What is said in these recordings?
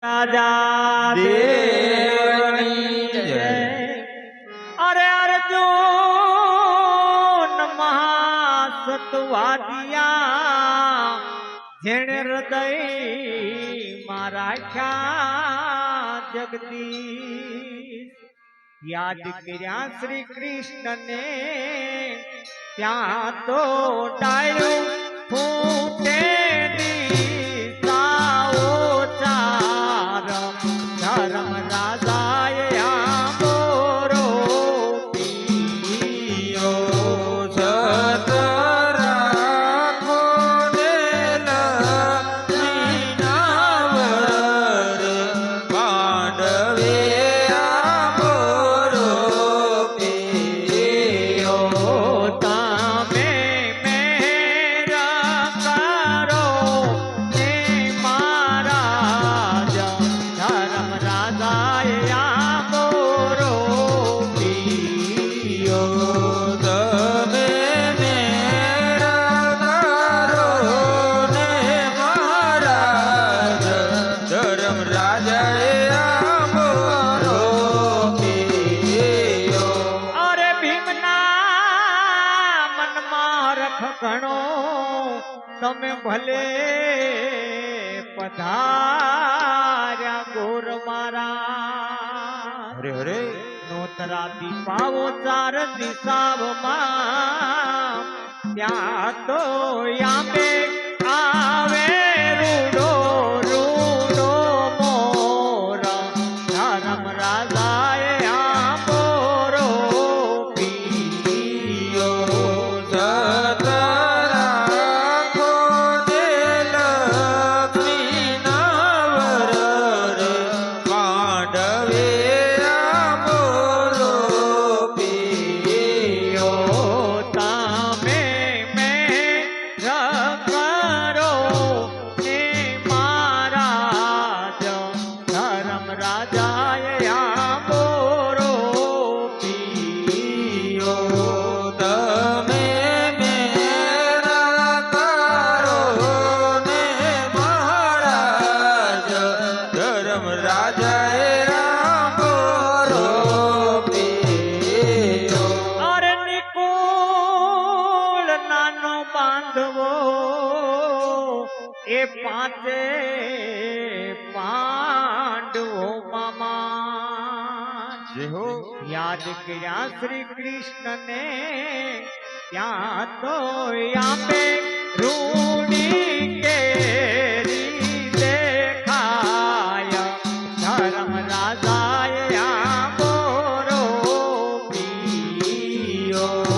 રાજા દેવની જય। અરે અર્જુન મહાસત્વાદિયા જેણે હૃદય માં રાખ્યા જગદીશ યાદ કર્યા શ્રી કૃષ્ણને ત્યાં તો ડાળ્યું ફૂટે તમે ભલે પધાર્યા ગોર મારા હરે હરે નોતરા દીપાવો ચાર દિશામાં ત્યાં તો યામે આવે રૂડો રૂડો મોર ધર્મ રાજાએ આંબોરો પીયો એ પાંચે પાંડવો મામા જેહો યાદ કર્યા શ્રી કૃષ્ણને ત્યાં તો યામે રૂડી કેરી દેખાય ધર્મ રાજાએ આંબોરો પીયો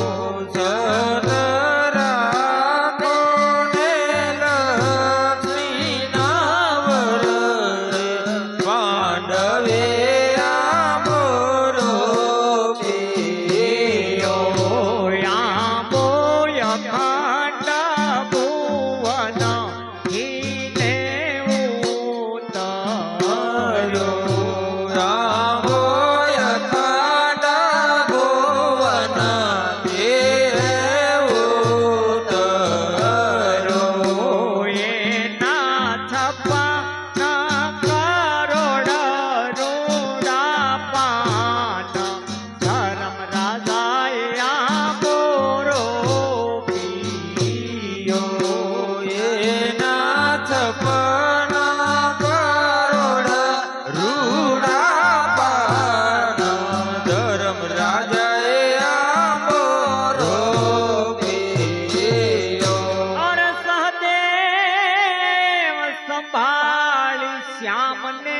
શ્યામને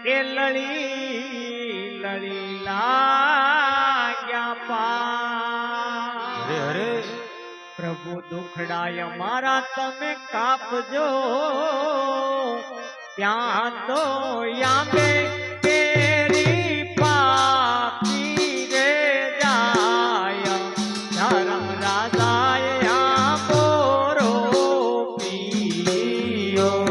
એ લળી લળી લાગ્યા પા હરે હરે પ્રભુ દુખડાય મારા તમે કાપજો ત્યાં તો યામે કેરી પાકી રે જાય ધર્મ રાજાએ આંબોરો પીયો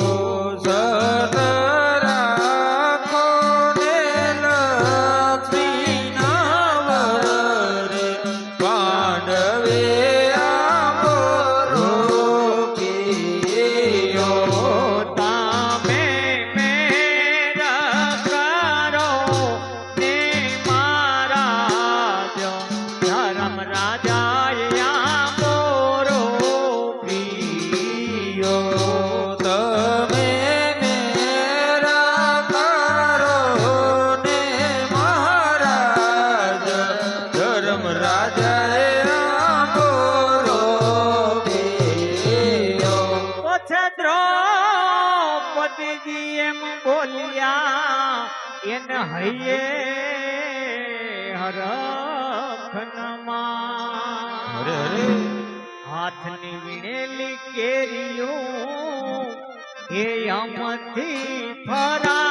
તામે મે યમજી એમ બોલ્યા એને હૈયે હરખનમાં અરે અરે હાથની વીણેલી કેરીઓ એ યમથી ફરા